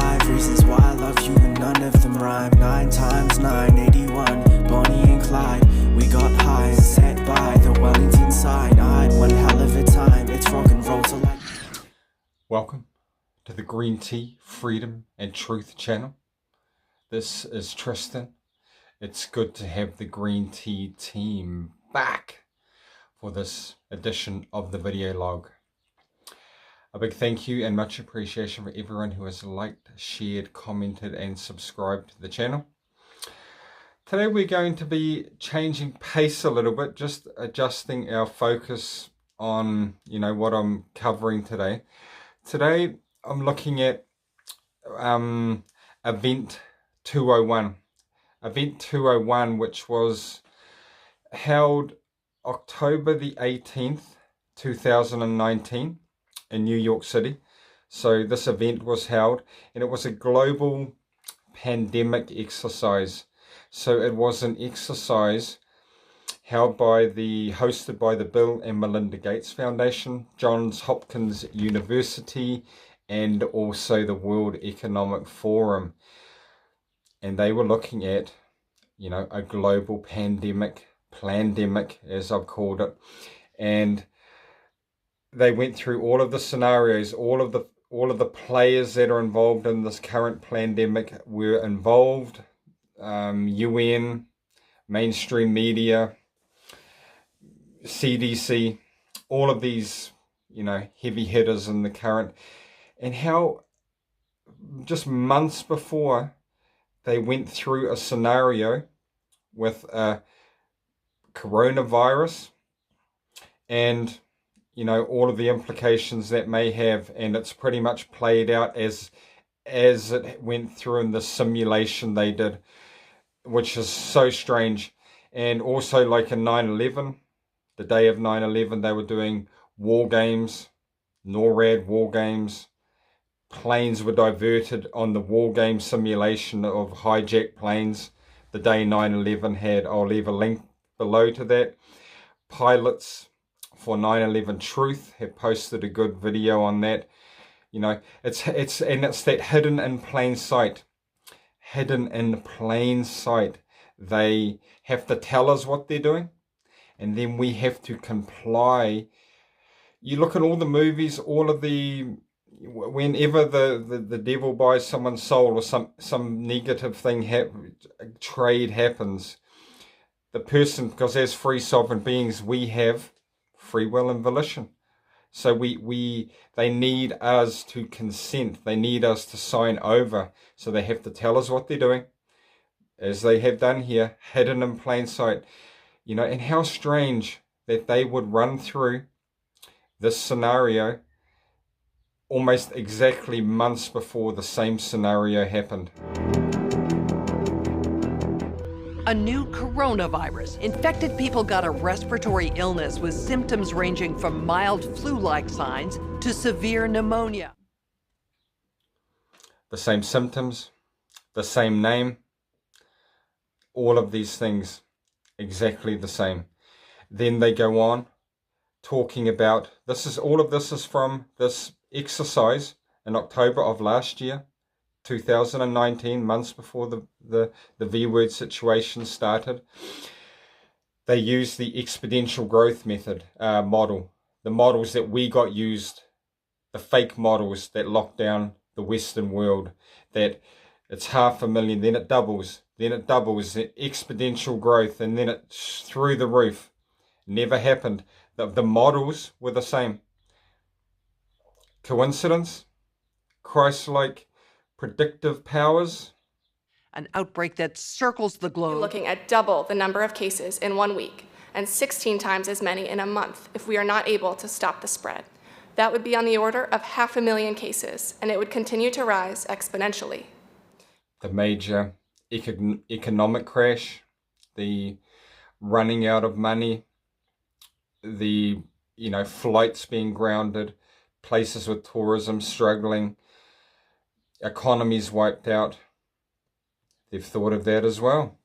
5 reasons why I love you and none of them rhyme. 9 times 9, 81, Bonnie and Clyde. We got high and sat by the Wellington sign. I had one hell of a time, it's rock and roll till I... Welcome to the Green Tea, Freedom and Truth channel. This is Tristan. It's good to have the Green Tea team back for this edition of the video log. A big thank you and much appreciation for everyone who has liked, shared, commented and subscribed to the channel. Today we're going to be changing pace a little bit, just adjusting our focus on, what I'm covering today. Today I'm looking at Event 201. Event 201, which was held October the 18th, 2019 in New York City. So this event was held and it was a global pandemic exercise. So it was an exercise hosted by the Bill and Melinda Gates Foundation, Johns Hopkins University, and also the World Economic Forum. And they were looking at, a global plandemic, as I've called it. And they went through all of the scenarios, all of the players that are involved in this current pandemic were involved. UN, mainstream media, CDC, all of these, heavy hitters in the current, and how just months before they went through a scenario with a coronavirus and, all of the implications that may have, and it's pretty much played out as it went through in the simulation they did, which is so strange. And also like in 9/11, the day of 9/11, they were doing war games, NORAD war games. Planes were diverted on the war game simulation of hijacked planes the day 9/11 had. I'll leave a link below to that. Pilots for 9/11 Truth have posted a good video on that. It's that hidden in plain sight. Hidden in plain sight. They have to tell us what they're doing, and then we have to comply. You look at all the movies, whenever the devil buys someone's soul or some negative thing trade happens, the person, because as free sovereign beings we have free will and volition. So they need us to consent. They need us to sign over. So they have to tell us what they're doing, as they have done here, hidden in plain sight. And how strange that they would run through this scenario almost exactly months before the same scenario happened. A new coronavirus. Infected people got a respiratory illness with symptoms ranging from mild flu-like signs to severe pneumonia. The same symptoms, the same name, all of these things exactly the same. Then they go on talking about, all of this is from this exercise in October of last year, 2019, months before the V-word situation started. They used the exponential growth method model, the models that we got used, the fake models that locked down the Western world, that it's 500,000, then it doubles, exponential growth, and then it's through the roof. Never happened. The models were the same. Coincidence? Christ-like predictive powers? An outbreak that circles the globe. We're looking at double the number of cases in 1 week and 16 times as many in a month if we are not able to stop the spread. That would be on the order of 500,000 cases, and it would continue to rise exponentially. The major economic crash, the running out of money, the flights being grounded, places with tourism struggling, economies wiped out. They've thought of that as well.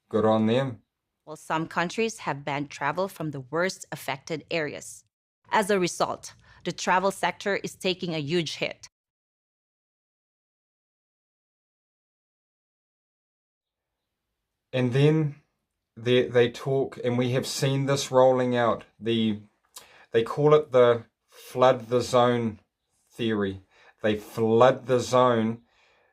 Good on them. Well, some countries have banned travel from the worst affected areas. As a result, the travel sector is taking a huge hit. And then they talk, and we have seen this rolling out. They call it the flood the zone theory. They flood the zone.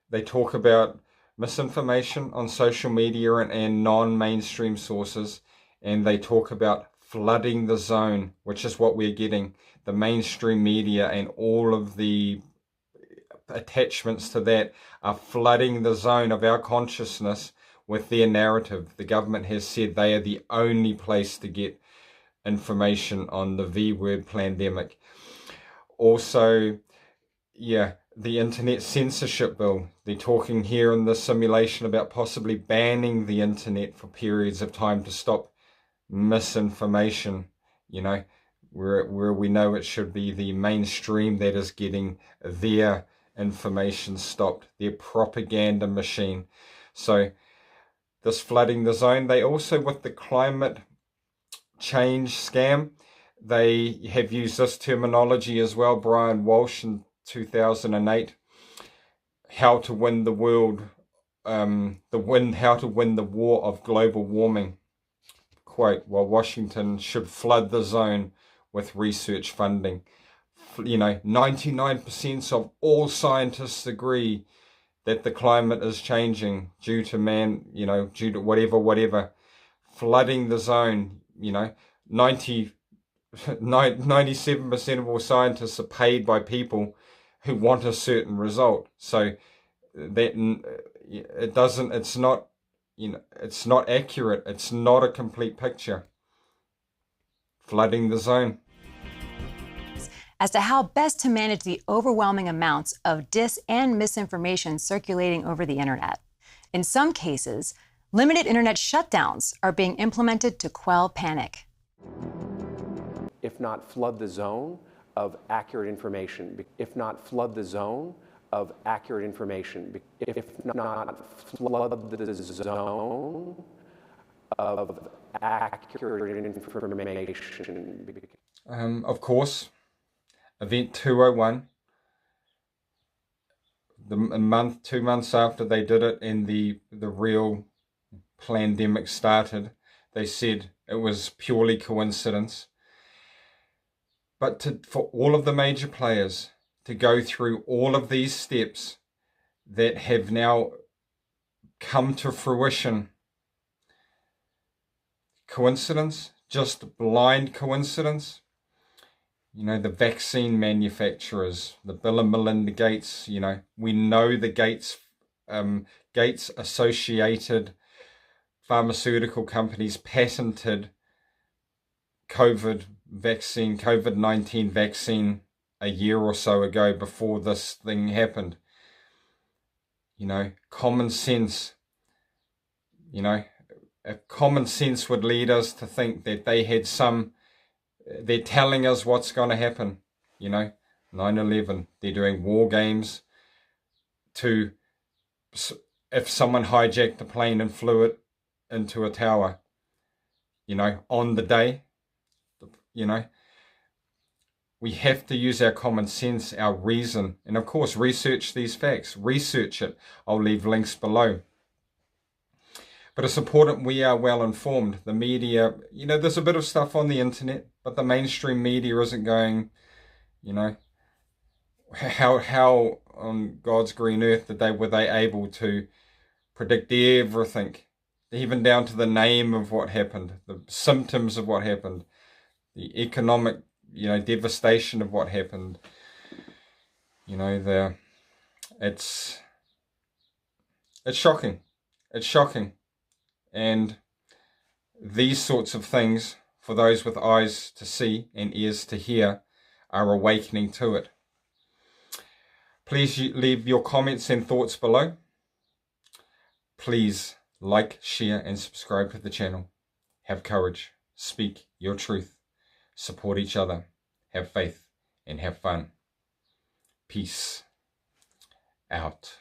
They talk about misinformation on social media and non-mainstream sources, and they talk about flooding the zone, which is what we're getting. The mainstream media and all of the attachments to that are flooding the zone of our consciousness with their narrative. The government has said they are the only place to get information on the V word plandemic. Also, the internet censorship bill. They're talking here in this simulation about possibly banning the internet for periods of time to stop misinformation, where we know it should be the mainstream that is getting their information stopped, their propaganda machine. So this flooding the zone. They also, with the climate change scam, they have used this terminology as well. Brian Walsh in 2008, how to win the world, how to win the war of global warming. Quote, while Washington should flood the zone with research funding. 99% of all scientists agree that the climate is changing due to man, due to whatever. Flooding the zone, 97% of all scientists are paid by people who want a certain result. So that it's not accurate. It's not a complete picture. Flooding the zone. As to how best to manage the overwhelming amounts of dis and misinformation circulating over the internet. In some cases, limited internet shutdowns are being implemented to quell panic. If not flood the zone of accurate information, if not flood the zone of accurate information, if not flood the zone of accurate information. Of course, Event 201, 2 months after they did it and the real plandemic started, they said it was purely coincidence. But for all of the major players to go through all of these steps that have now come to fruition, coincidence? Just blind coincidence? The vaccine manufacturers, the Bill and Melinda Gates, we know the Gates associated pharmaceutical companies patented COVID-19 vaccine a year or so ago before this thing happened. Common sense, common sense would lead us to think that they had they're telling us what's going to happen. 9/11, they're doing war games if someone hijacked a plane and flew it into a tower, on the day, we have to use our common sense, our reason, and of course research these facts. Research it. I'll leave links below. But it's important we are well informed. The media, there's a bit of stuff on the internet, but the mainstream media isn't going, how on God's green earth were they able to predict everything, even down to the name of what happened, the symptoms of what happened, the economic, devastation of what happened. It's shocking. It's shocking. And these sorts of things, for those with eyes to see and ears to hear, are awakening to it. Please leave your comments and thoughts below. Please like, share, and subscribe to the channel. Have courage. Speak your truth. Support each other. Have faith and have fun. Peace out.